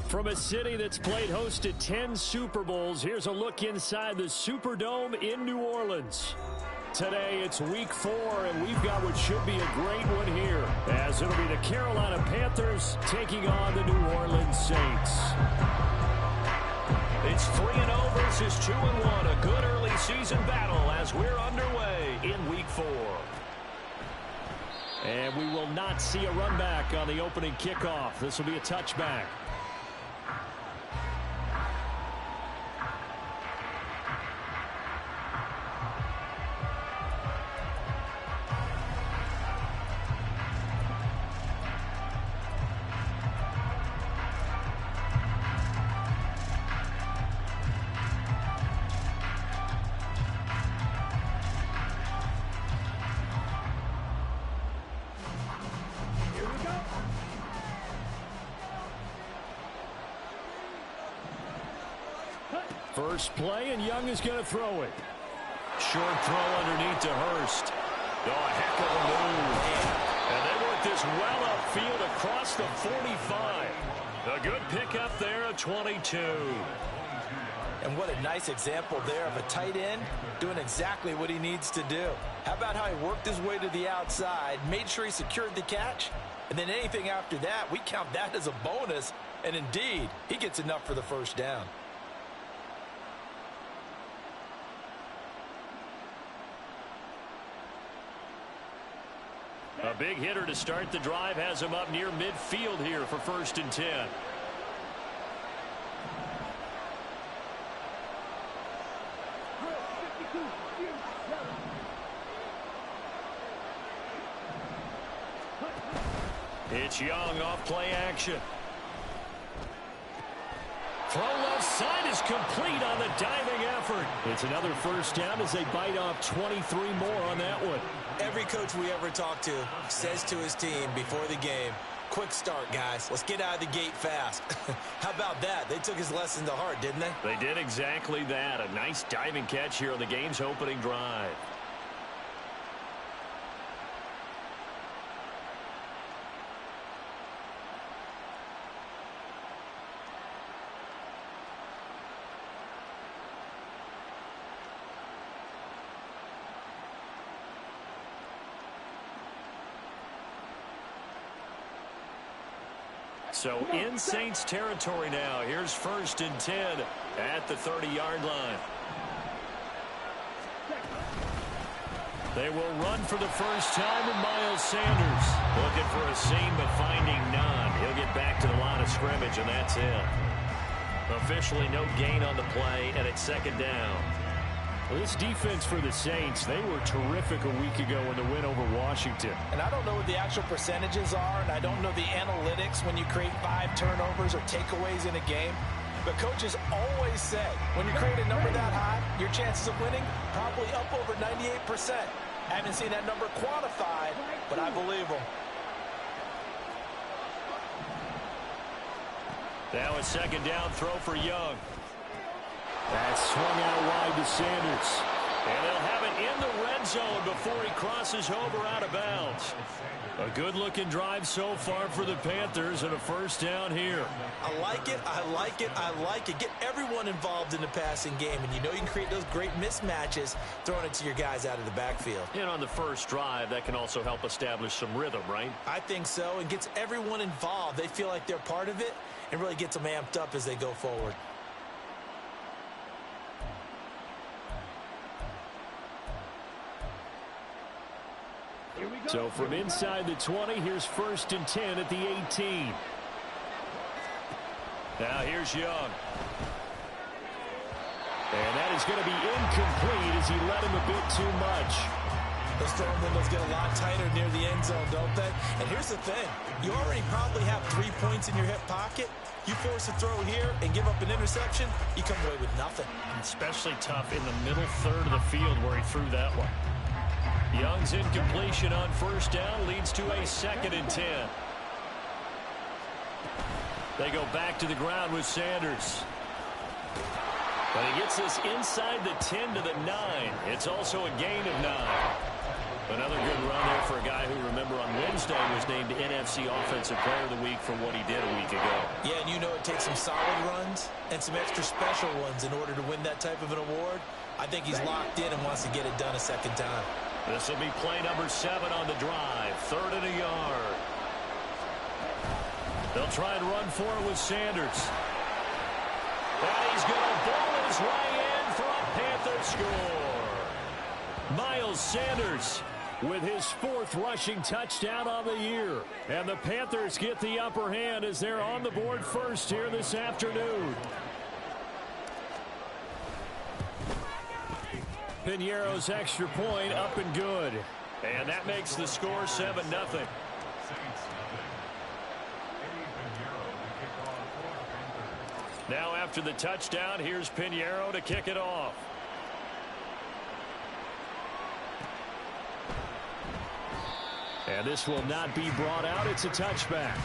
From a city that's played host to 10 Super Bowls, here's a look inside the Superdome in New Orleans. Today, it's Week 4, and we've got what should be a great one here, as it'll be the Carolina Panthers taking on the New Orleans Saints. It's 3-0 versus 2-1, a good early season battle as we're underway in Week 4. And we will not see a run back on the opening kickoff. This will be a touchback. First play, and Young is going to throw it. Short throw underneath to Hurst. Oh, a heck of a move. And they work this well upfield across the 45. A good pickup there at 22. And what a nice example there of a tight end doing exactly what he needs to do. How about how he worked his way to the outside, made sure he secured the catch, and then anything after that, we count that as a bonus. And indeed, he gets enough for the first down. A big hitter to start the drive has him up near midfield here for 1st and 10. It's Young off play action. Throw left side is complete on the diving effort. It's another first down as they bite off 23 more on that one. Every coach we ever talk to says to his team before the game, quick start, guys. Let's get out of the gate fast. How about that? They took his lesson to heart, didn't they? They did exactly that. A nice diving catch here on the game's opening drive. So in Saints territory now. Here's 1st and 10 at the 30-yard line. They will run for the first time, and Miles Sanders looking for a seam but finding none. He'll get back to the line of scrimmage, and that's it. Officially no gain on the play, and it's 2nd down. Well, this defense for the Saints, they were terrific a week ago in the win over Washington. And I don't know what the actual percentages are, and I don't know the analytics when you create 5 turnovers or takeaways in a game. But coaches always say, when you create a number that high, your chances of winning probably up over 98%. I haven't seen that number quantified, but I believe them. Now a 2nd down throw for Young. That's swung out wide to Sanders. And they'll have it in the red zone before he crosses over out of bounds. A good-looking drive so far for the Panthers, and a first down here. I like it, I like it, I like it. Get everyone involved in the passing game, and you know you can create those great mismatches throwing it to your guys out of the backfield. And on the first drive, that can also help establish some rhythm, right? I think so, and gets everyone involved. They feel like they're part of it, and really gets them amped up as they go forward. So from inside the 20, here's 1st and 10 at the 18. Now here's Young. And that is going to be incomplete as he let him a bit too much. Those throwing windows get a lot tighter near the end zone, don't they? And here's the thing. You already probably have 3 points in your hip pocket. You force a throw here and give up an interception, you come away with nothing. Especially tough in the middle third of the field where he threw that one. Young's incompletion on first down leads to a 2nd and 10. They go back to the ground with Sanders. But he gets this inside the 10 to the 9. It's also a gain of 9. Another good run there for a guy who, remember, on Wednesday was named NFC Offensive Player of the Week for what he did a week ago. Yeah, and you know it takes make some solid runs and some extra special ones in order to win that type of an award, I think he's locked in and wants to get it done a second time. This will be play number 7 on the drive. 3rd and a yard. They'll try and run for it with Sanders. And he's going to ball his way in for a Panther score. Miles Sanders with his 4th rushing touchdown on the year. And the Panthers get the upper hand as they're on the board first here this afternoon. Piñeiro's extra point up and good. And that makes the score 7-0. Now after the touchdown, here's Piñeiro to kick it off. And this will not be brought out. It's a touchback.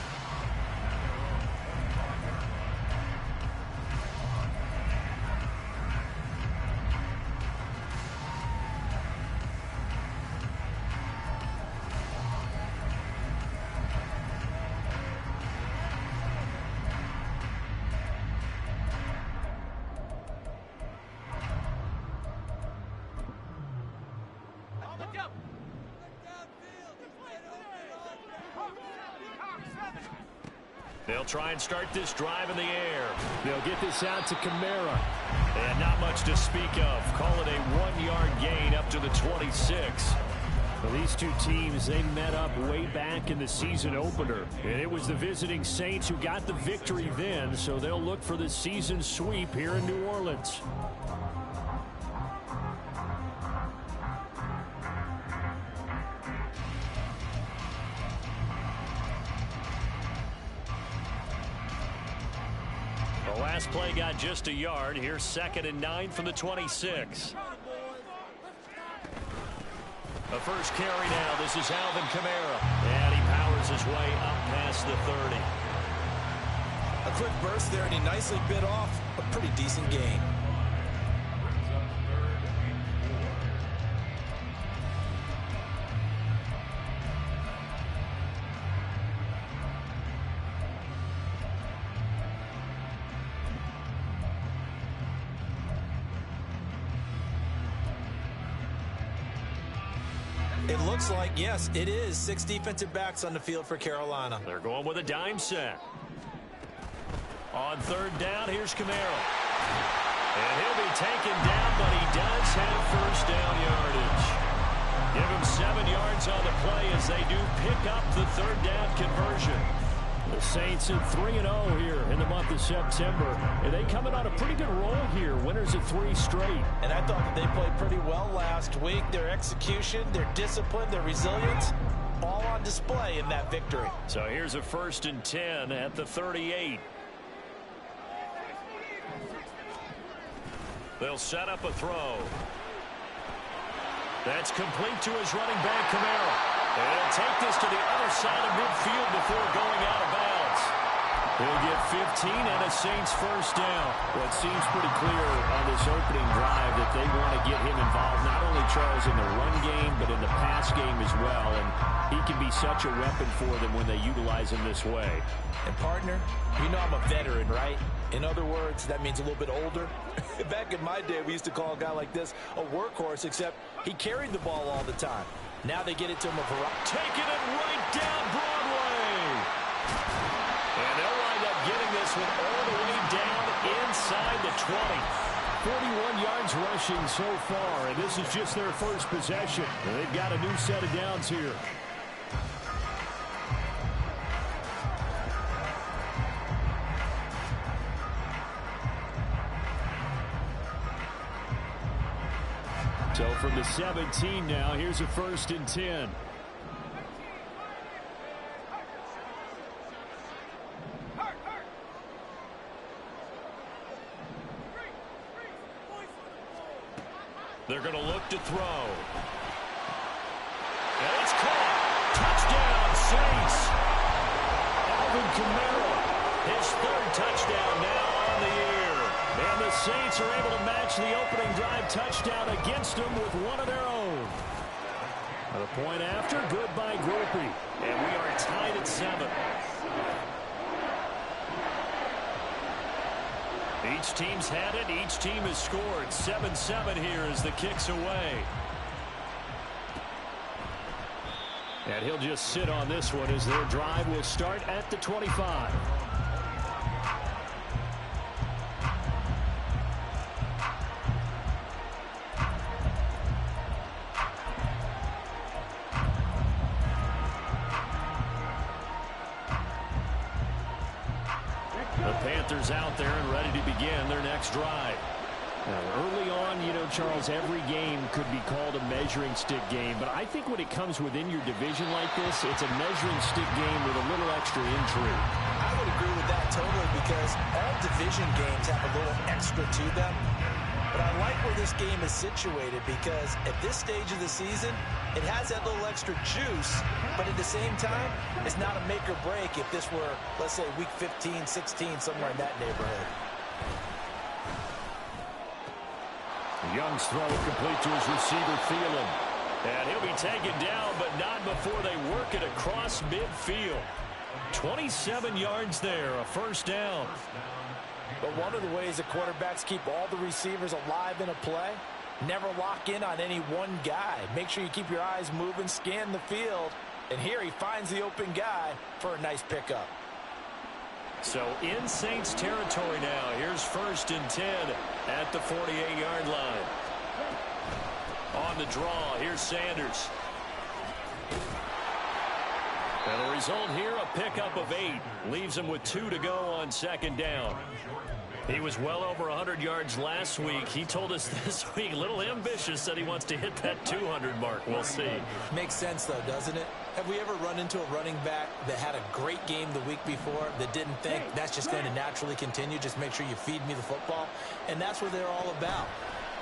They'll try and start this drive in the air. They'll get this out to Kamara. And not much to speak of. Call it a 1-yard gain up to the 26. Well, these two teams, they met up way back in the season opener. And it was the visiting Saints who got the victory then, so they'll look for the season sweep here in New Orleans. The last play got just a yard. Here's 2nd and 9 from the 26. The first carry now. This is Alvin Kamara. And he powers his way up past the 30. A quick burst there, and he nicely bit off a pretty decent gain. It looks like, yes, it is 6 defensive backs on the field for Carolina. They're going with a dime set. On 3rd down, here's Kamara. And he'll be taken down, but he does have first down yardage. Give him 7 yards on the play as they do pick up the 3rd down conversion. The Saints at 3-0 here in the month of September. And they coming on a pretty good roll here. Winners of 3 straight. And I thought that they played pretty well last week. Their execution, their discipline, their resilience, all on display in that victory. So here's a 1st and 10 at the 38. They'll set up a throw. That's complete to his running back, Kamara. And he'll take this to the other side of midfield before going out of bounds. He'll get 15 and a Saints first down. Well, it seems pretty clear on this opening drive that they want to get him involved, not only, Charles, in the run game, but in the pass game as well. And he can be such a weapon for them when they utilize him this way. And, partner, you know I'm a veteran, right? In other words, that means a little bit older. Back in my day, we used to call a guy like this a workhorse, except he carried the ball all the time. Now they get it to him a variety. Taking it right down Broadway. And they'll wind up getting this one all the way down inside the 20. 41 yards rushing so far, and this is just their first possession. And they've got a new set of downs here. So from the 17 now, here's a 1st and 10. They're going to look to throw. And it's caught. Touchdown, Saints. Alvin Kamara, his 3rd touchdown now on the year. And the Saints are able to match the opening drive touchdown against them with one of their own. The point after, good by Gropey. And we are tied at 7. Each team's had it. Each team has scored. 7-7 here as the kick's away. And he'll just sit on this one as their drive will start at the 25. The Panthers out there and ready to begin their next drive. Now, early on, you know, Charles, every game could be called a measuring stick game. But I think when it comes within your division like this, it's a measuring stick game with a little extra intrigue. I would agree with that totally because all division games have a little extra to them. But I like where this game is situated because at this stage of the season, it has that little extra juice. But at the same time, it's not a make or break if this were, let's say, week 15, 16, somewhere in that neighborhood. Young's throw complete to his receiver, Thielen. And he'll be taken down, but not before they work it across midfield. 27 yards there, a first down. But one of the ways that quarterbacks keep all the receivers alive in a play, never lock in on any one guy. Make sure you keep your eyes moving, scan the field. And here he finds the open guy for a nice pickup. So in Saints territory now. Here's 1st and 10 at the 48-yard line. On the draw, here's Sanders. And the result here, a pickup of 8. Leaves him with 2 to go on 2nd down. He was well over 100 yards last week. He told us this week, a little ambitious, said he wants to hit that 200 mark. We'll see. Makes sense, though, doesn't it? Have we ever run into a running back that had a great game the week before that didn't think that's just going to naturally continue? Just make sure you feed me the football. And that's what they're all about.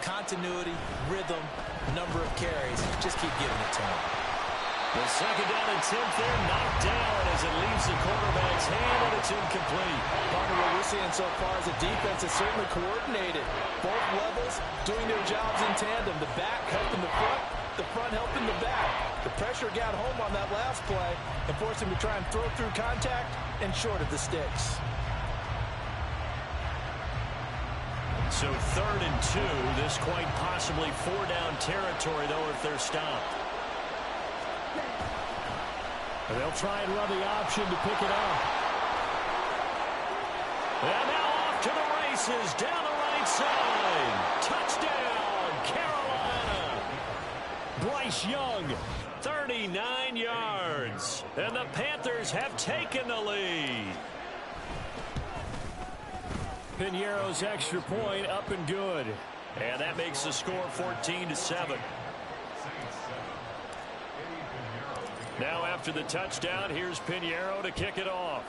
Continuity, rhythm, number of carries. Just keep giving it to him. The 2nd down and 10th there, knocked down as it leaves the quarterback's hand, and it's incomplete. Partner, what we're seeing so far is the defense is certainly coordinated. Both levels doing their jobs in tandem. The back helping the front helping the back. The pressure got home on that last play and forced him to try and throw through contact and short of the sticks. So 3rd and 2. This quite possibly 4-down territory, though, if they're stopped. And they'll try and run the option to pick it up. And now off to the races down the right side. Touchdown, Carolina. Bryce Young, 39 yards. And the Panthers have taken the lead. Piñeiro's extra point up and good. And that makes the score 14-7. Now after the touchdown, here's Piñeiro to kick it off.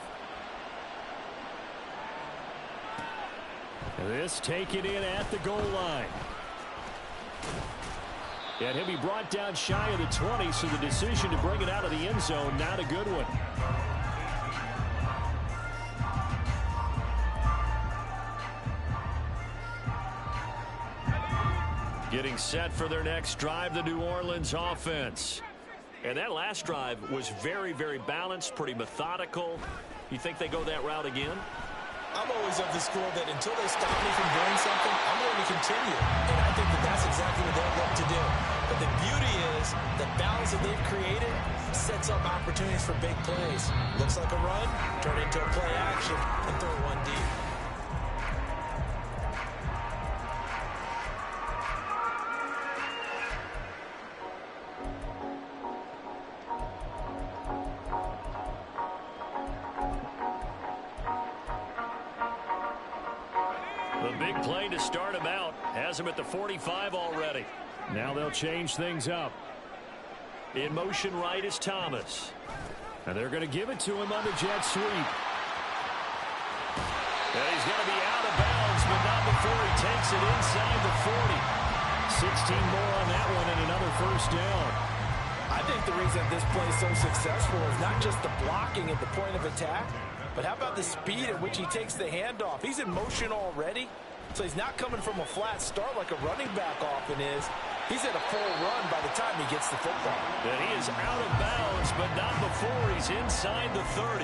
This taken in at the goal line. And he'll be brought down shy of the 20, so the decision to bring it out of the end zone, not a good one. Getting set for their next drive, the New Orleans offense. And that last drive was very, very balanced, pretty methodical. You think they go that route again? I'm always of the school that until they stop me from doing something, I'm going to continue. And I think that that's exactly what they'll look to do. But the beauty is the balance that they've created sets up opportunities for big plays. Looks like a run, turn into a play action, and throw one deep. The big play to start him out has him at the 45 already. Now they'll change things up. In motion right is Thomas. And they're going to give it to him on the jet sweep. And he's going to be out of bounds, but not before he takes it inside the 40. 16 more on that one and another first down. I think the reason this play is so successful is not just the blocking at the point of attack, but how about the speed at which he takes the handoff? He's in motion already, so he's not coming from a flat start like a running back often is. He's at a full run by the time he gets the football. And he is out of bounds, but not before he's inside the 30.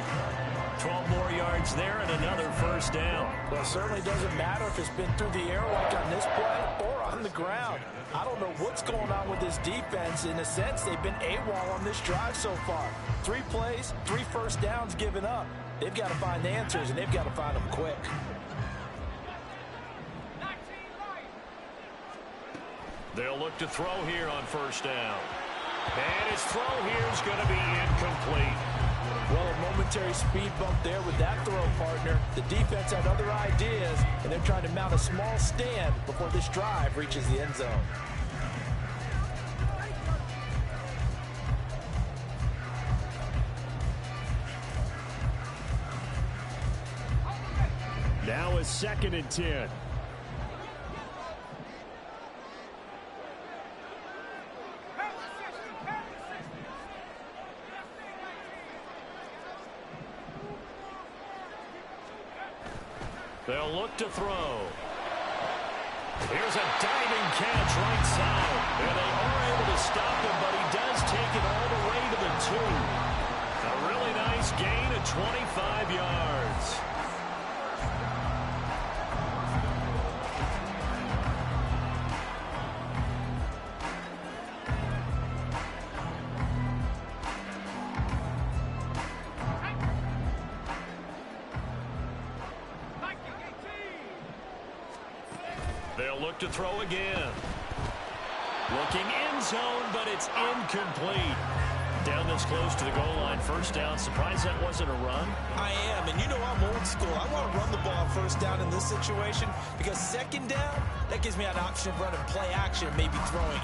12 more yards there and another first down. Well, it certainly doesn't matter if it's been through the air like on this play or on the ground. I don't know what's going on with this defense. In a sense, they've been AWOL on this drive so far. 3 plays, 3 first downs given up. They've got to find the answers, and they've got to find them quick. They'll look to throw here on first down. And his throw here is going to be incomplete. Well, a momentary speed bump there with that throw, partner. The defense had other ideas, and they're trying to mount a small stand before this drive reaches the end zone. Now is 2nd and 10. They'll look to throw. Here's a diving catch right side. And they are able to stop him, but he does take it all the way to the 2. A really nice gain of 25 yards. They'll look to throw again. Looking end zone, but it's incomplete. Down this close to the goal line, first down. Surprised that wasn't a run? I am, and you know I'm old school. I want to run the ball first down in this situation because second down, that gives me an option of running play action, maybe throwing it.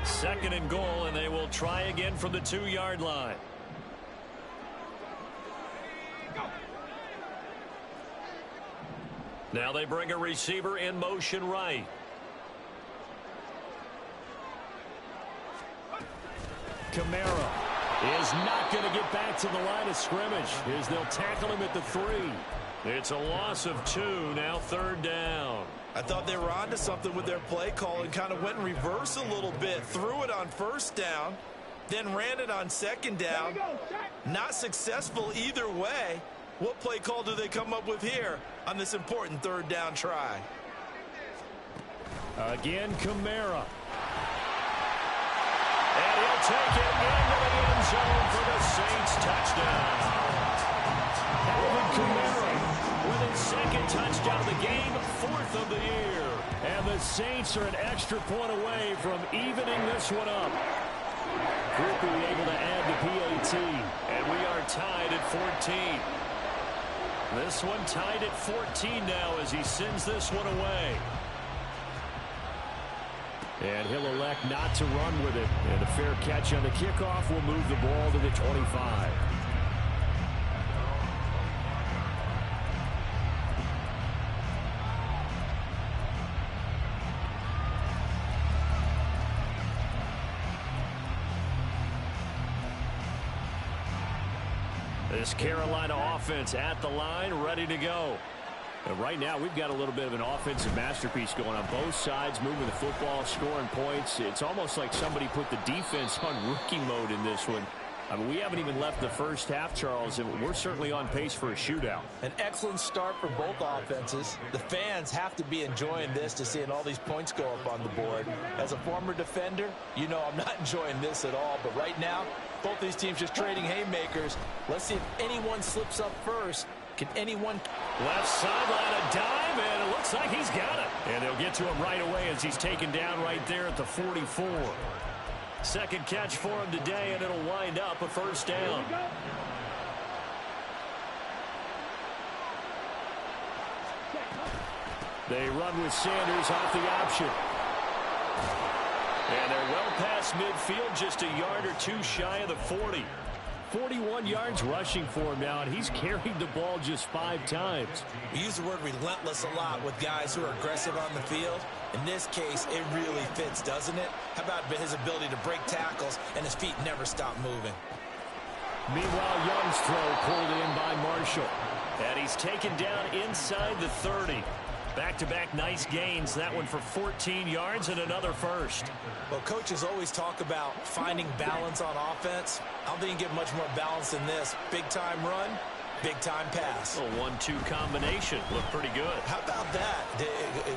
Second and goal, and they will try again from the 2-yard line. Now they bring a receiver in motion right. Kamara is not going to get back to the line of scrimmage as they'll tackle him at the 3. It's a loss of 2, now 3rd down. I thought they were onto something with their play call and kind of went in reverse a little bit. Threw it on first down, then ran it on second down. Not successful either way. What play call do they come up with here on this important 3rd down try? Again, Kamara. And he'll take it into the end zone for the Saints touchdown. Alvin Kamara with his 2nd touchdown of the game, 4th of the year. And the Saints are an extra point away from evening this one up. Groupie able to add the PAT. And we are tied at 14. This one tied at 14 now as he sends this one away. And he'll elect not to run with it. And a fair catch on the kickoff will move the ball to the 25. This Carolina offense at the line, ready to go. And right now, we've got a little bit of an offensive masterpiece going on both sides, moving the football, scoring points. It's almost like somebody put the defense on rookie mode in this one. I mean, we haven't even left the first half, Charles, and we're certainly on pace for a shootout. An excellent start for both offenses. The fans have to be enjoying this to seeing all these points go up on the board. As a former defender, you know I'm not enjoying this at all. But right now, both these teams just trading haymakers. Let's see if anyone slips up first. Can anyone? Left sideline, a dive, and it looks like he's got it. And they'll get to him right away as he's taken down right there at the 44. Second catch for him today, and it'll wind up a first down. They run with Sanders off the option. And they're well past midfield, just a yard or 2 shy of the 40. 41 yards rushing for him now, and he's carried the ball just 5 times. We use the word relentless a lot with guys who are aggressive on the field. In this case, it really fits, doesn't it? How about his ability to break tackles and his feet never stop moving? Meanwhile, Young's throw pulled in by Marshall. And he's taken down inside the 30. Back-to-back nice gains. That one for 14 yards and another first. Well, coaches always talk about finding balance on offense. I don't think you can get much more balance than this. Big-time run, big-time pass. A 1-2 combination. Looked pretty good. How about that?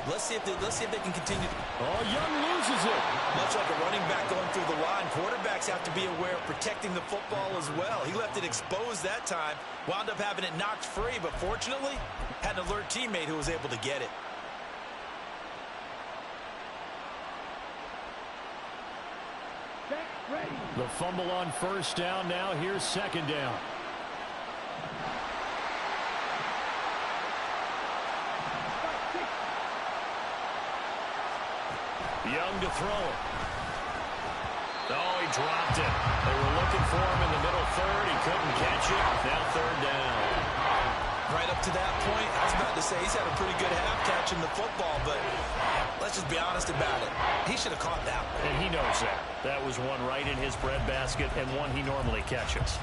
Let's see if they can continue. Oh, Young loses it. Much like a running back going through the line, quarterbacks have to be aware of protecting the football as well. He left it exposed that time, wound up having it knocked free, but fortunately, had an alert teammate who was able to get it. The fumble on first down. Now here's second down. Young to throw it. Oh, he dropped it. They were looking for him in the middle third. He couldn't catch it. Now third down. Right up to that point, I was about to say he's had a pretty good half catching the football, but let's just be honest about it. He should have caught that one. And he knows that. That was one right in his breadbasket and one he normally catches.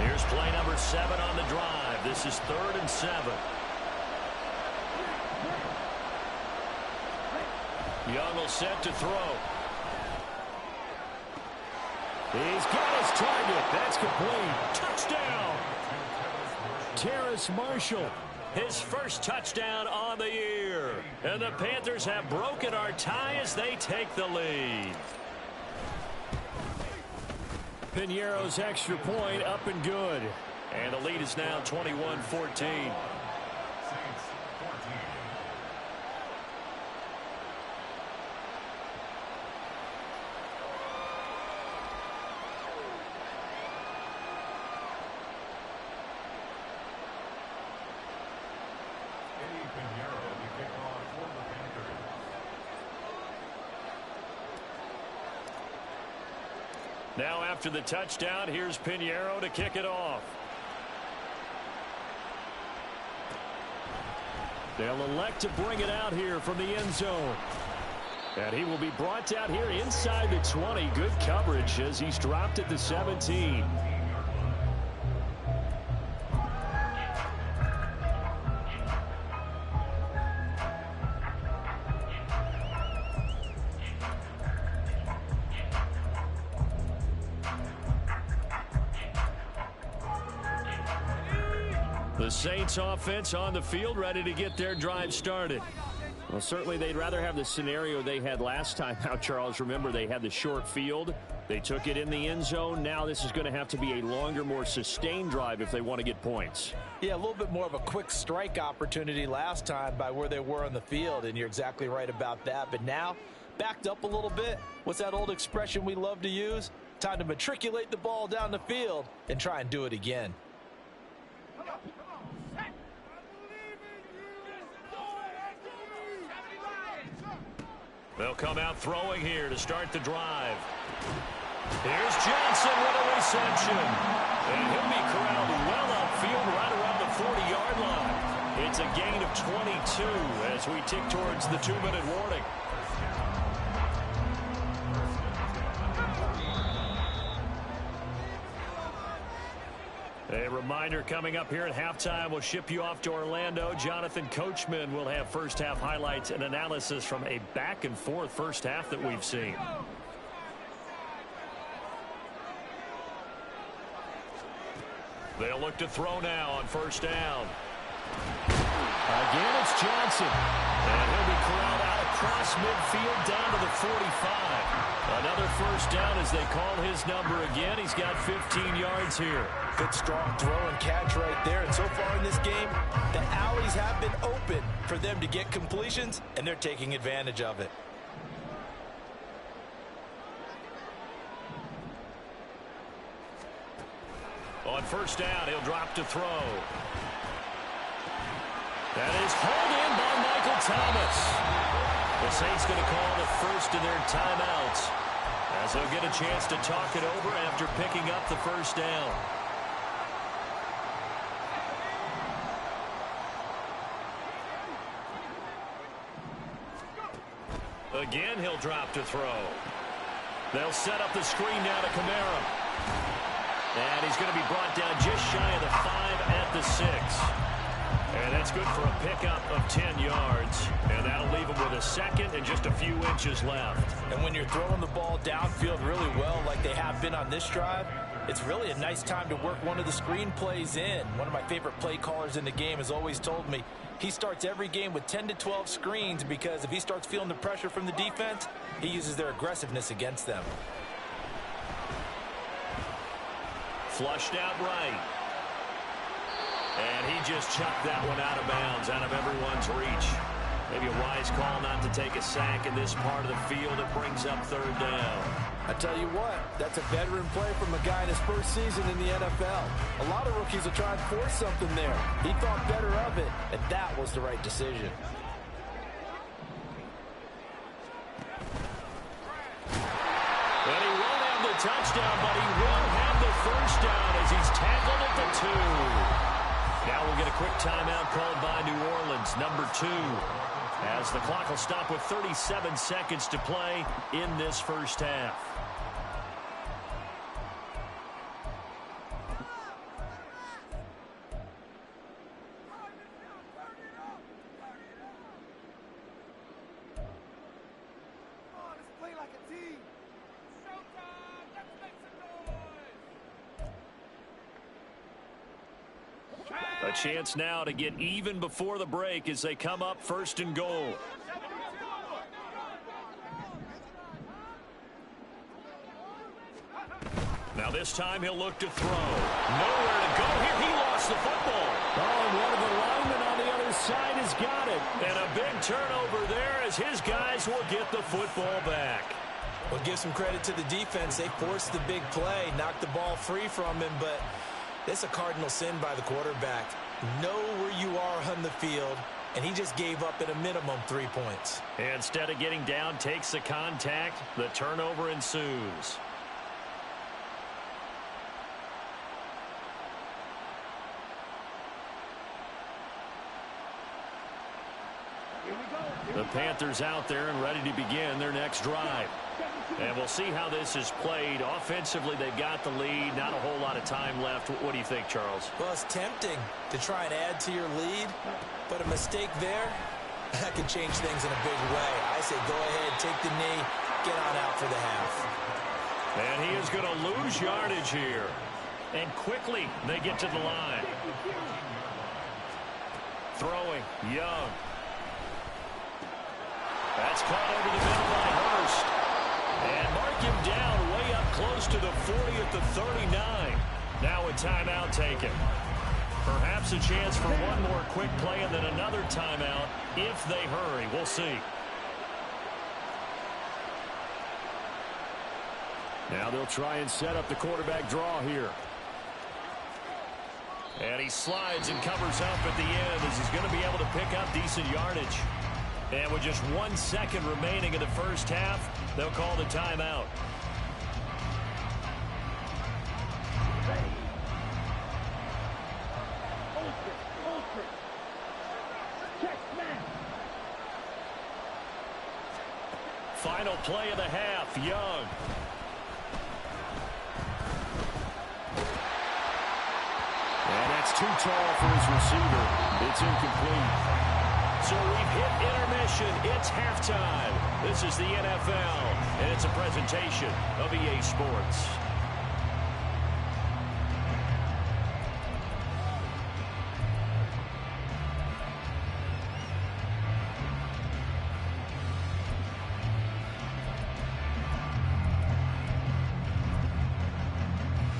Here's play number 7 on the drive. This is 3rd and 7. Young will set to throw. He's got his target. That's complete. Touchdown. Terrace Marshall. His first touchdown on the year. And the Panthers have broken our tie as they take the lead. Piñeiro's extra point up and good. And the lead is now 21-14. Now after the touchdown, here's Piñeiro to kick it off. They'll elect to bring it out here from the end zone. And he will be brought down here inside the 20. Good coverage as he's dropped at the 17. The Saints offense on the field, ready to get their drive started. Well, certainly they'd rather have the scenario they had last time out, Charles. Remember, they had the short field. They took it in the end zone. Now this is going to have to be a longer, more sustained drive if they want to get points. Yeah, a little bit more of a quick strike opportunity last time by where they were on the field, and you're exactly right about that. But now, backed up a little bit. What's that old expression we love to use? Time to matriculate the ball down the field and try and do it again. They'll come out throwing here to start the drive. Here's Johnson with a reception. And he'll be corralled well upfield right around the 40-yard line. It's a gain of 22 as we tick towards the 2-minute warning. A reminder coming up here at halftime. We'll ship you off to Orlando. Jonathan Coachman will have first half highlights and analysis from a back and forth first half that we've seen. They'll look to throw now on first down. Again, it's Johnson. And he'll be corralled out across midfield down to the 45. Another first down as they call his number again. He's got 15 yards here. Good strong throw and catch right there. And so far in this game, the alleys have been open for them to get completions, and they're taking advantage of it. On first down, he'll drop to throw. That is hauled in by Michael Thomas. The Saints going to call the first of their timeouts as they'll get a chance to talk it over after picking up the first down. Again, he'll drop to throw. They'll set up the screen now to Kamara. And he's going to be brought down just shy of the 5 at the 6. And that's good for a pickup of 10 yards. And that'll leave him with a second and just a few inches left. And when you're throwing the ball downfield really well like they have been on this drive, it's really a nice time to work one of the screen plays in. One of my favorite play callers in the game has always told me he starts every game with 10 to 12 screens because if he starts feeling the pressure from the defense, he uses their aggressiveness against them. Flushed out right. And he just chucked that one out of bounds, out of everyone's reach. Maybe a wise call not to take a sack in this part of the field. It brings up 3rd down. I tell you what, that's a veteran play from a guy in his first season in the NFL. A lot of rookies will try and force something there. He thought better of it, and that was the right decision. And he won't have the touchdown, but he will have the first down as he's tackled at the 2. Now we'll get a quick timeout called by New Orleans, number 2. As the clock will stop with 37 seconds to play in this first half. A chance now to get even before the break as they come up 1st and goal. Now this time he'll look to throw. Nowhere to go here. He lost the football. Oh, and one of the linemen on the other side has got it. And a big turnover there as his guys will get the football back. Well, give some credit to the defense. They forced the big play, knocked the ball free from him, but it's a cardinal sin by the quarterback. Know where you are on the field, and he just gave up at a minimum 3 points. Instead of getting down, takes the contact. The turnover ensues. The Panthers out there and ready to begin their next drive. And we'll see how this is played. Offensively, they've got the lead. Not a whole lot of time left. What do you think, Charles? Well, it's tempting to try and add to your lead, but a mistake there, that could change things in a big way. I say go ahead, take the knee, get on out for the half. And he is going to lose yardage here. And quickly, they get to the line. Throwing, Young. That's caught over the middle by Hurst. And mark him down way up close to the 40 at the 39. Now a timeout taken. Perhaps a chance for one more quick play and then another timeout if they hurry. We'll see. Now they'll try and set up the quarterback draw here. And he slides and covers up at the end as he's going to be able to pick up decent yardage. And with just 1 second remaining in the first half, they'll call the timeout. Final play of the half, Young. And that's too tall for his receiver. It's incomplete. So we've hit intermission. It's halftime. This is the NFL, and it's a presentation of EA Sports.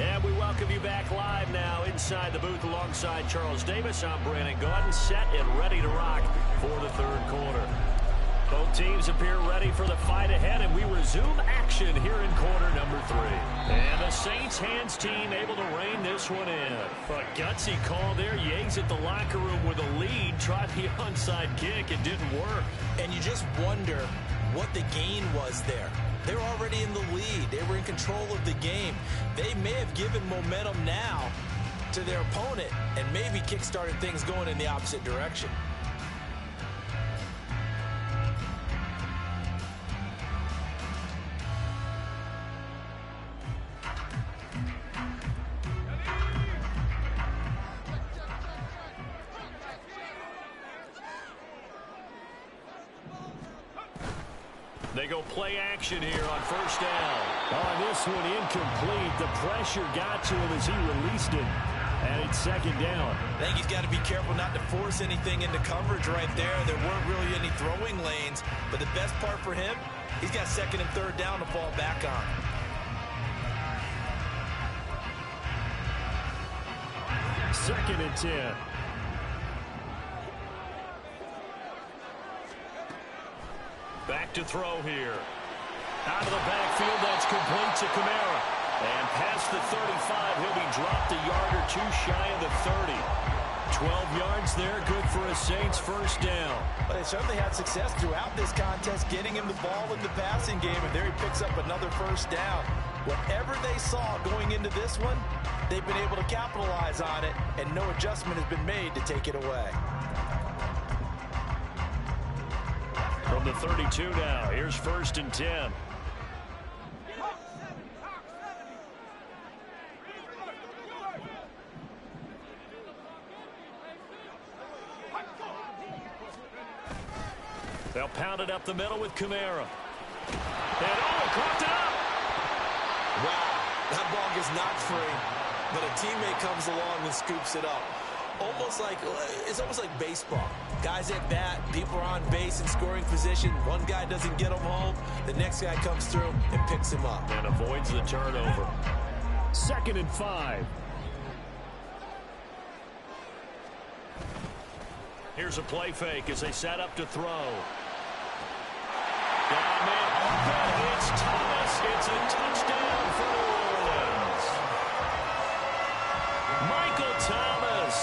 And we welcome you back live now inside the booth alongside Charles Davis. I'm Brandon Gaudin, set and ready to rock for the third quarter. Both teams appear ready for the fight ahead, and we resume action here in quarter number 3. And the Saints hands team able to rein this one in. A gutsy call there. Yates at the locker room with a lead. Tried the onside kick. It didn't work. And you just wonder what the gain was there. They're already in the lead. They were in control of the game. They may have given momentum now to their opponent and maybe kick-started things going in the opposite direction. They go play action here on first down. On this one, incomplete. The pressure got to him as he released it. And it's second down. I think he's got to be careful not to force anything into coverage right there. There weren't really any throwing lanes. But the best part for him, he's got second and third down to fall back on. Second and 10. Back to throw here. Out of the backfield, that's complete to Kamara. And past the 35, he'll be dropped a yard or two shy of the 30. 12 yards there, good for a Saints first down. Well, they certainly had success throughout this contest, getting him the ball in the passing game, and there he picks up another first down. Whatever they saw going into this one, they've been able to capitalize on it, and no adjustment has been made to take it away. From the 32 now, here's first and 10. They'll pound it up the middle with Kamara. And caught it up! Wow, that ball gets knocked free, but a teammate comes along and scoops it up. It's almost like baseball. Guys at bat, people are on base in scoring position. One guy doesn't get him home. The next guy comes through and picks him up. And avoids the turnover. Second and 5. Here's a play fake as they set up to throw. Got a man open. It's Thomas. It's a touchdown for New Orleans. Michael Thomas,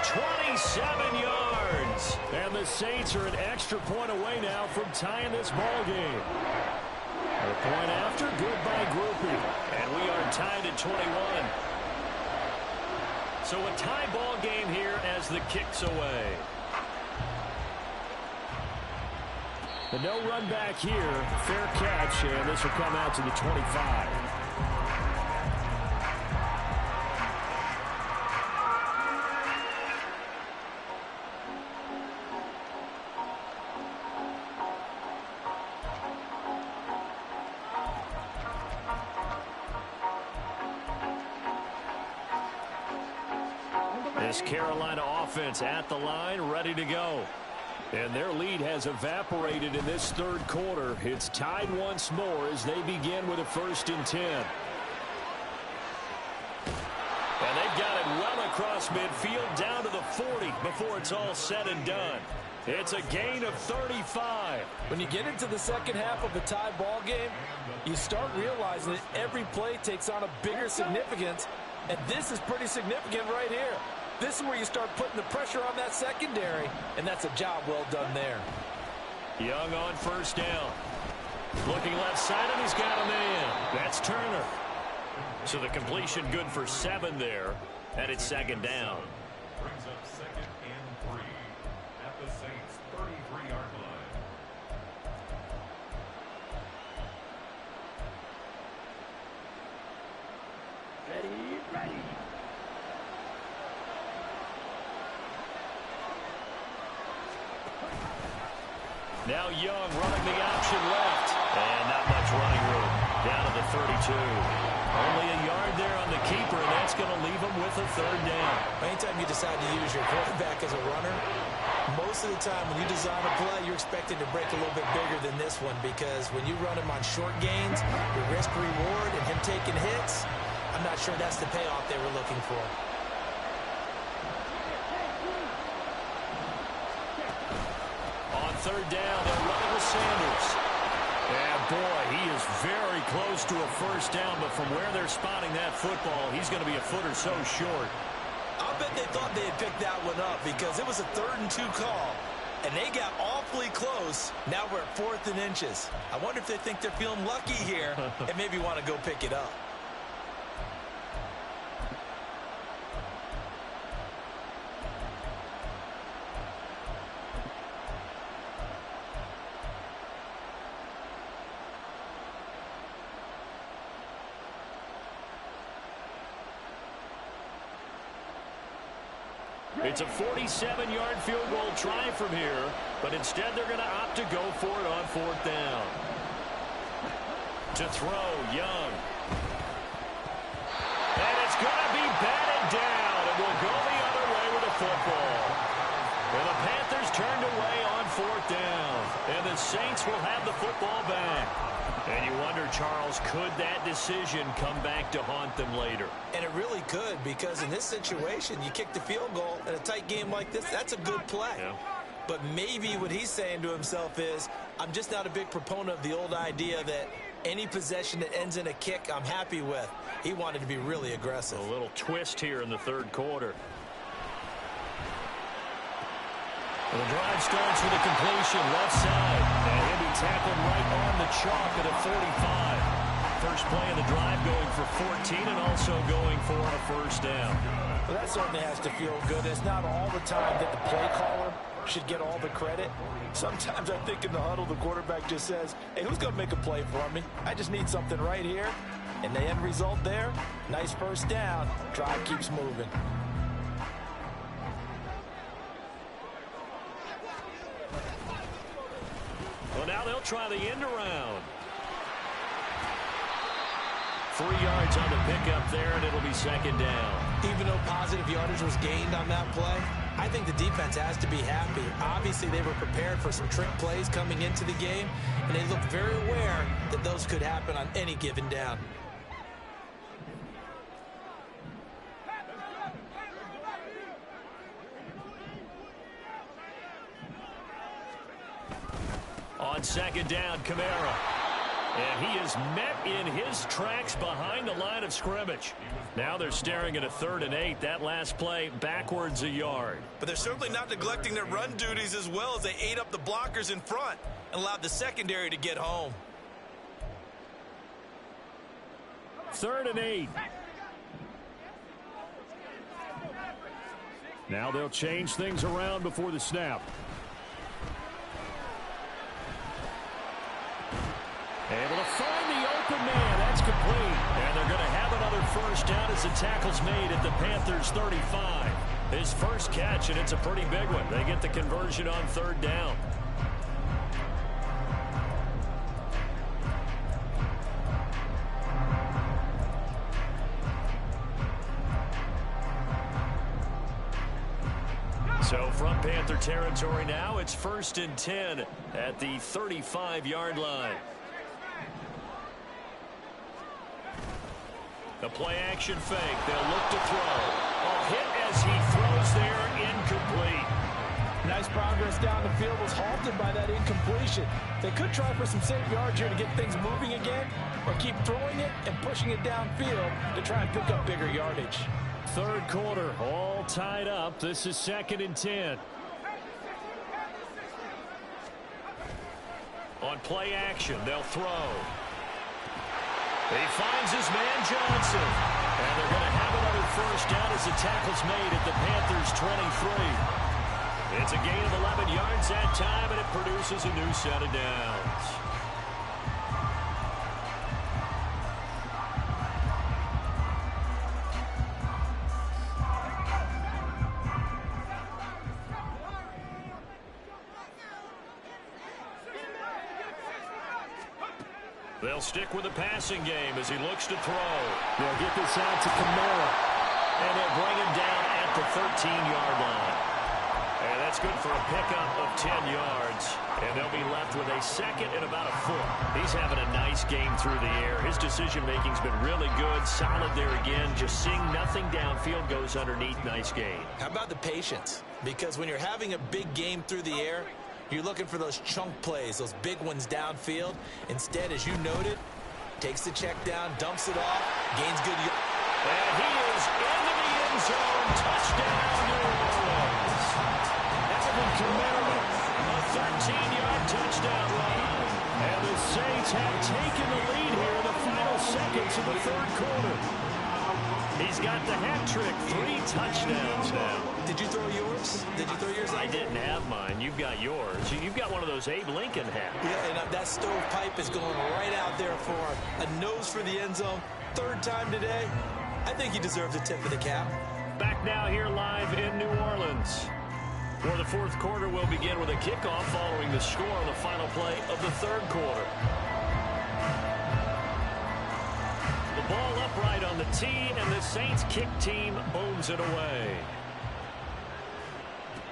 27 yards. And the Saints are an extra point away now from tying this ball game. The point after, good by Groupie. And we are tied at 21. So a tie ball game here as the kick's away. The no run back here, fair catch, and this will come out to the 25. This Carolina offense at the line, ready to go. And their lead has evaporated in this third quarter. It's tied once more as they begin with a first and 10. And they've got it well across midfield down to the 40 before it's all said and done. It's a gain of 35. When you get into the second half of a tie ball game, you start realizing that every play takes on a bigger significance, and this is pretty significant right here. This is where you start putting the pressure on that secondary, and that's a job well done there. Young on first down. Looking left side, and he's got a man. That's Turner. So the completion good for 7 there, and it's second down. Brings up second and 3 at the Saints' 33-yard line. Ready. Now Young running the option left. And not much running room. Down to the 32. Only a yard there on the keeper, and that's going to leave him with a third down. Anytime you decide to use your quarterback as a runner, most of the time when you design a play, you're expected to break a little bit bigger than this one, because when you run him on short gains, your risk-reward and him taking hits, I'm not sure that's the payoff they were looking for. On third down, they're running with Sanders. And boy, he is very close to a first down, but from where they're spotting that football, he's going to be a foot or so short. I'll bet they thought they had picked that one up, because it was a 3rd and 2 call, and they got awfully close. Now we're at 4th and inches. I wonder if they think they're feeling lucky here and maybe want to go pick it up. It's a 47-yard field goal try from here, but instead they're going to opt to go for it on 4th down. To throw, Young. And it's going to be batted down, and will go the other way with the football. And the Panthers turned away on 4th down, and the Saints will have the football back. And you wonder, Charles, could that decision come back to haunt them later? And it really could, because in this situation, you kick the field goal in a tight game like this, that's a good play. Yeah. But maybe what he's saying to himself is, I'm just not a big proponent of the old idea that any possession that ends in a kick, I'm happy with. He wanted to be really aggressive. A little twist here in the 3rd quarter. The drive starts with a completion left side. And he'll be tackled right on the chalk at a 45. First play of the drive going for 14 and also going for a 1st down. Well, that certainly has to feel good. It's not all the time that the play caller should get all the credit. Sometimes I think in the huddle the quarterback just says, hey, who's going to make a play for me? I just need something right here. And the end result there, nice 1st down. Drive keeps moving. Well, now they'll try the end around. 3 yards on the pickup there, and it'll be 2nd down. Even though positive yardage was gained on that play, I think the defense has to be happy. Obviously, they were prepared for some trick plays coming into the game, and they looked very aware that those could happen on any given down. On 2nd down, Kamara. And he is met in his tracks behind the line of scrimmage. Now they're staring at a 3rd and 8. That last play backwards a yard. But they're certainly not neglecting their run duties as well as they ate up the blockers in front and allowed the secondary to get home. 3rd and 8. Now they'll change things around before the snap. Able to find the open man. That's complete. And they're going to have another 1st down as the tackle's made at the Panthers 35. His first catch, and it's a pretty big one. They get the conversion on 3rd down. So from Panther territory now, it's 1st and 10 at the 35-yard line. The play-action fake. They'll look to throw. A hit as he throws there, incomplete. Nice progress down the field was halted by that incompletion. They could try for some safe yards here to get things moving again, or keep throwing it and pushing it downfield to try and pick up bigger yardage. 3rd quarter, all tied up. This is 2nd and 10. On play action, they'll throw. He finds his man Johnson. And they're going to have another 1st down as the tackle's made at the Panthers 23. It's a gain of 11 yards that time, and it produces a new set of downs. They'll stick with the passing game as he looks to throw. They'll get this out to Kamara. And they'll bring him down at the 13-yard line. And that's good for a pickup of 10 yards. And they'll be left with a 2nd and about a foot. He's having a nice game through the air. His decision-making's been really good. Solid there again. Just seeing nothing downfield goes underneath. Nice game. How about the patience? Because when you're having a big game through the air, you're looking for those chunk plays, those big ones downfield. Instead, as you noted, takes the check down, dumps it off, gains good. And he is into the end zone. Touchdown, New Orleans. Alvin Kamara, a 13-yard touchdown run. And the Saints have taken the lead here in the final seconds of the 3rd quarter. He's got the hat trick, 3 touchdowns now. Did you throw yours? Did you throw yours? I didn't have mine. You've got yours. You've got one of those Abe Lincoln hats. Yeah, and that stovepipe is going right out there for a nose for the end zone. 3rd time today. I think he deserves a tip of the cap. back now here live in New Orleans. For the fourth quarter, we'll begin with a kickoff following the score on the final play of the third quarter. The ball upright on the tee, and the Saints kick team owns it away.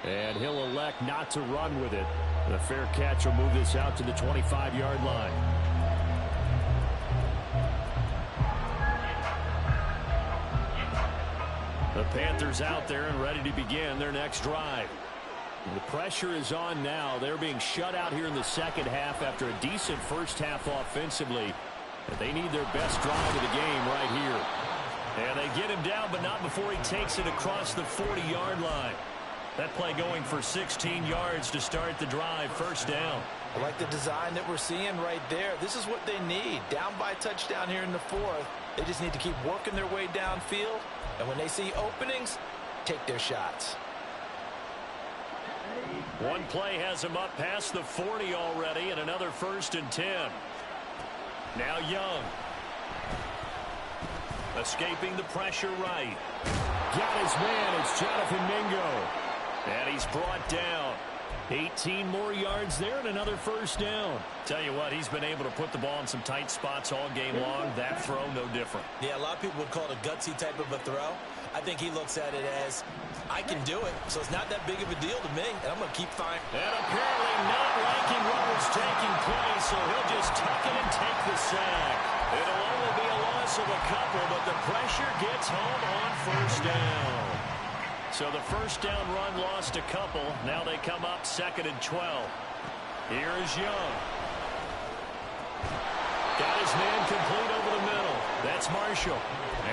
And he'll elect not to run with it. The fair catch will move this out to the 25-yard line. The Panthers out there and ready to begin their next drive. The pressure is on now. They're being shut out here in the second half after a decent first half offensively. But they need their best drive of the game right here. And they get him down, but not before he takes it across the 40-yard line. That play going for 16 yards to start the drive. First down. I like the design that we're seeing right there. This is what they need. Down by touchdown here in the fourth. They just need to keep working their way downfield. And when they see openings, take their shots. One play has him up past the 40 already, and another 1st and 10. Now Young. Escaping the pressure right. Got his man. It's Jonathan Mingo. And he's brought down. 18 more yards there and another first down. Tell you what, he's been able to put the ball in some tight spots all game long. That throw, no different. Yeah, a lot of people would call it a gutsy type of a throw. I think he looks at it as, I can do it, so it's not that big of a deal to me, and I'm going to keep fine. And apparently not liking what was taking place, so he'll just tuck it and take the sack. It'll only be a loss of a couple, but the pressure gets home on first down. So the first down run lost a couple. Now they come up 2nd and 12. Here is Young. Got his man complete over the middle. That's Marshall.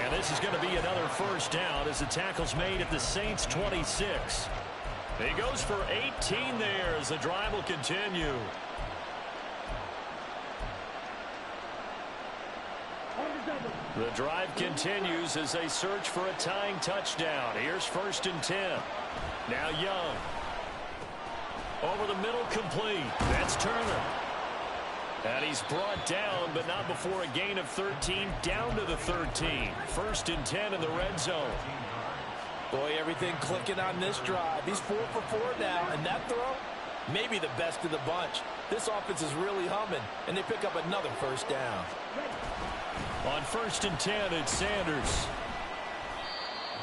And this is going to be another first down as the tackle's made at the Saints' 26. He goes for 18 there as the drive will continue. The drive continues as they search for a tying touchdown. Here's 1st and 10. Now Young. Over the middle, complete. That's Turner. And he's brought down, but not before a gain of 13, down to the 13. 1st and 10 in the red zone. Boy, everything clicking on this drive. He's 4 for 4 now, and that throw, maybe the best of the bunch. This offense is really humming, and they pick up another first down. On 1st and 10, it's Sanders.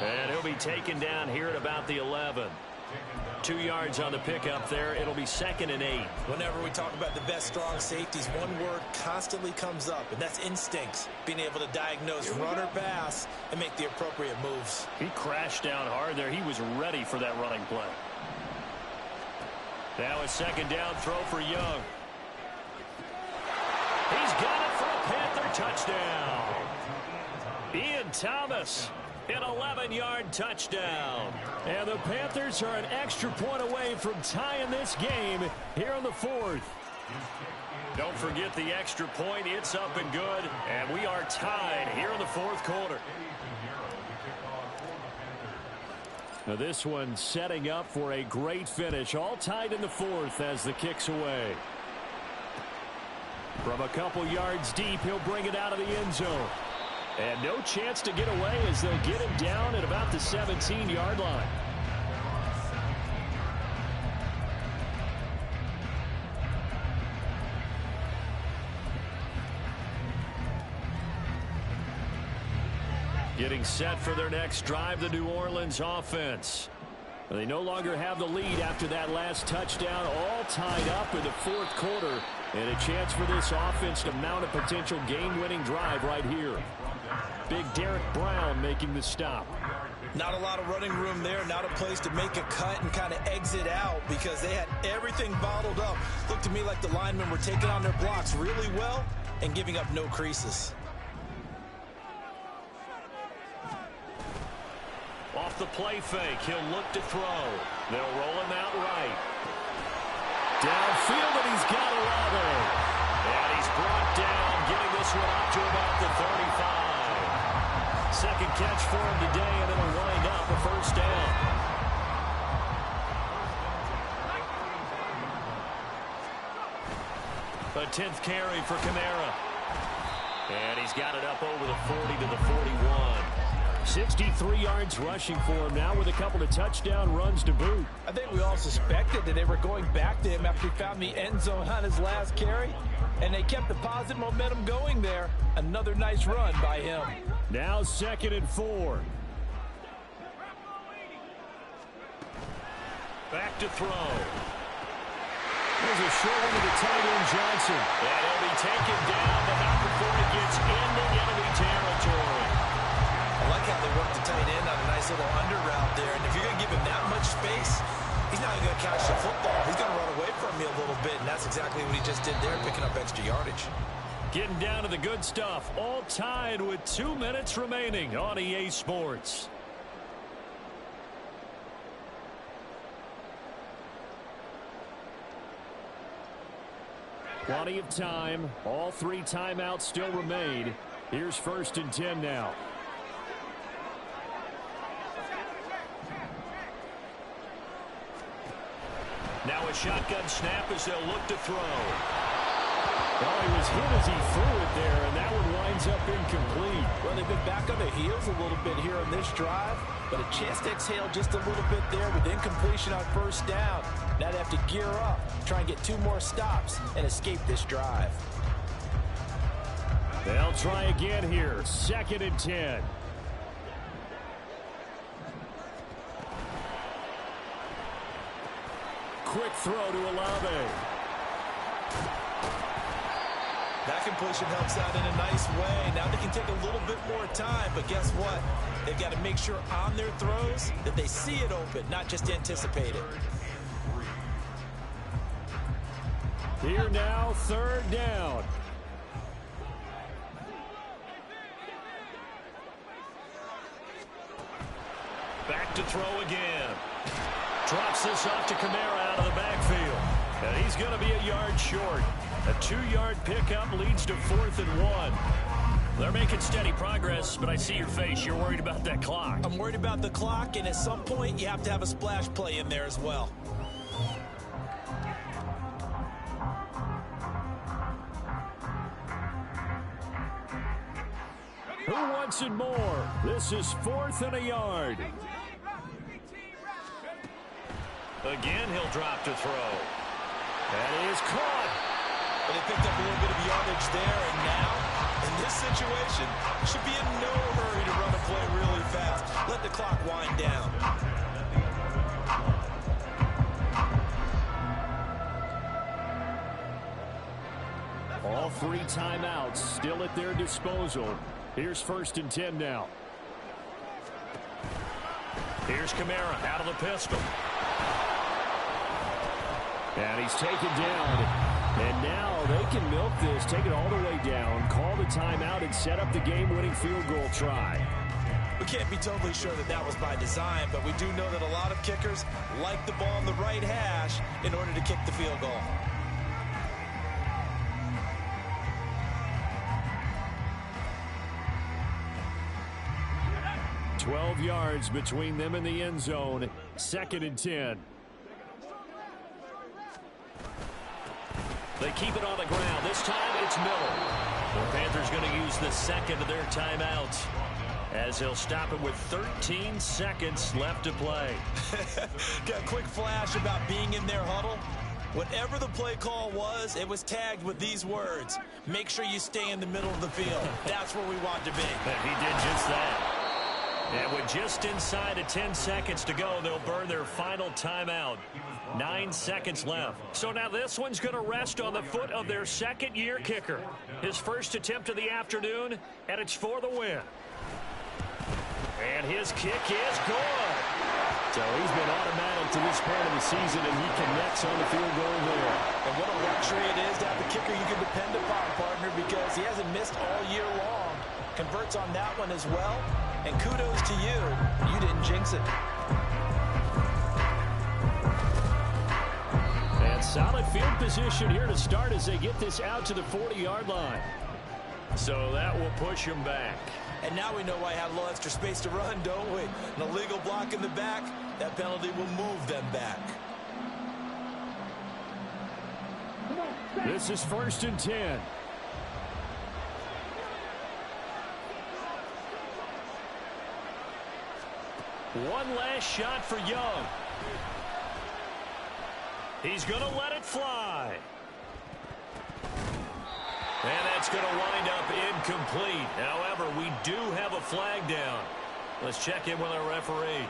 And he'll be taken down here at about the 11. 2 yards on the pickup there. It'll be 2nd and 8. Whenever we talk about the best strong safeties, one word constantly comes up, and that's instincts. Being able to diagnose run or pass and make the appropriate moves. He crashed down hard there. He was ready for that running play. Now a 2nd down throw for Young. He's got it for a Panther touchdown. Ian Thomas, an 11-yard touchdown. And the Panthers are an extra point away from tying this game here in the fourth. Don't forget the extra point. It's up and good. And we are tied here in the fourth quarter. Now this one setting up for a great finish. All tied in the fourth as the kick's away. From a couple yards deep, he'll bring it out of the end zone. And no chance to get away as they'll get him down at about the 17-yard line. Getting set for their next drive, the New Orleans offense. They no longer have the lead after that last touchdown, all tied up in the fourth quarter. And a chance for this offense to mount a potential game-winning drive right here. Big Derek Brown making the stop. Not a lot of running room there, not a place to make a cut and kind of exit out because they had everything bottled up. Looked to me like the linemen were taking on their blocks really well and giving up no creases. Off the play fake, he'll look to throw. They'll roll him out right. Downfield, and he's got 11. And he's brought down, getting this one up to about the 35. Second catch for him today, and it'll wind up a first down. A 10th carry for Kamara. And he's got it up over the 40 to the 41. 63 yards rushing for him now with a couple of touchdown runs to boot. I think we all suspected that they were going back to him after he found the end zone on his last carry, and they kept the positive momentum going there. Another nice run by him. Now 2nd and 4. Back to throw. There's a short one to the tight end, Johnson. And he'll be taken down, but not before he gets into enemy territory. I like how they work the tight end on a nice little under route there. And if you're going to give him that much space, he's not even going to catch the football. He's going to run away from me a little bit, and that's exactly what he just did there, picking up extra yardage. Getting down to the good stuff. All tied with 2 minutes remaining on EA Sports. Plenty of time. All 3 timeouts still remain. Here's 1st and 10 now. Now a shotgun snap as they'll look to throw. Well, he was hit as he threw it there, and that one winds up incomplete. Well, they've been back on their heels a little bit here on this drive, but a chance to exhale just a little bit there with incompletion on 1st down. Now they have to gear up, try and get 2 more stops, and escape this drive. They'll try again here. 2nd and 10. Quick throw to Olave. That completion helps out in a nice way. Now they can take a little bit more time, but guess what? They've got to make sure on their throws that they see it open, not just anticipate it. Here now, 3rd down. Back to throw again. Drops this off to Kamara out of the backfield. And he's going to be a yard short. A 2-yard pickup leads to 4th and 1. They're making steady progress, but I see your face. You're worried about that clock. I'm worried about the clock, and at some point, you have to have a splash play in there as well. Who wants it more? This is 4th and a yard. Again, he'll drop to throw. That is caught. But they picked up a little bit of yardage there, and now, in this situation, should be in no hurry to run a play really fast. Let the clock wind down. All 3 timeouts still at their disposal. Here's 1st and 10 now. Here's Kamara out of the pistol. And he's taken down. And now they can milk this, take it all the way down, call the timeout, and set up the game-winning field goal try. We can't be totally sure that that was by design, but we do know that a lot of kickers like the ball on the right hash in order to kick the field goal. "12 yards between them and the end zone. 2nd and 10. They keep it on the ground. This time it's Miller. The Panthers going to use the 2nd of their timeouts as they'll stop it with 13 seconds left to play. Got a quick flash about being in their huddle. Whatever the play call was, it was tagged with these words: make sure you stay in the middle of the field. That's where we want to be. And he did just that. And with just inside of 10 seconds to go, they'll burn their final timeout. 9 seconds left. So now this one's going to rest on the foot of their 2nd-year kicker. His first attempt of the afternoon, and it's for the win. And his kick is good. So he's been automatic to this part of the season, and he connects on the field goal there. And what a luxury it is to have a kicker you can depend upon, partner, because he hasn't missed all year long. Converts on that one as well. And kudos to you. You didn't jinx it. And solid field position here to start as they get this out to the 40-yard line. So that will push him back. And now we know why I had a little extra space to run, don't we? An illegal block in the back, that penalty will move them back. This is 1st and 10. One last shot for Young. He's going to let it fly. And that's going to wind up incomplete. However, we do have a flag down. Let's check in with our referee.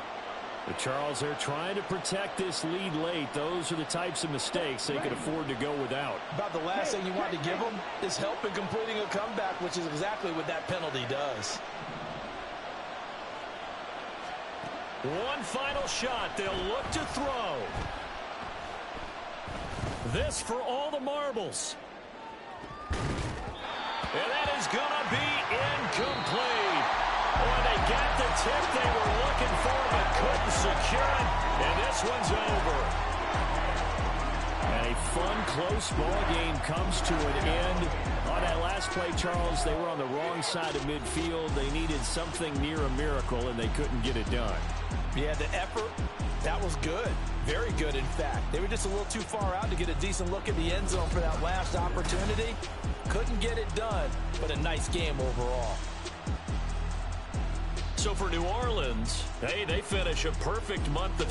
But Charles, they're trying to protect this lead late. Those are the types of mistakes they could afford to go without. About the last thing you want to give them is help in completing a comeback, which is exactly what that penalty does. One final shot. They'll look to throw. This for all the marbles. And that is going to be incomplete. Boy, they got the tip they were looking for, but couldn't secure it. And this one's over. And a fun, close ball game comes to an end. On that last play, Charles, they were on the wrong side of midfield. They needed something near a miracle, and they couldn't get it done. Yeah, the effort, that was good. Very good, in fact. They were just a little too far out to get a decent look at the end zone for that last opportunity. Couldn't get it done, but a nice game overall. So for New Orleans, hey, they finish a perfect month of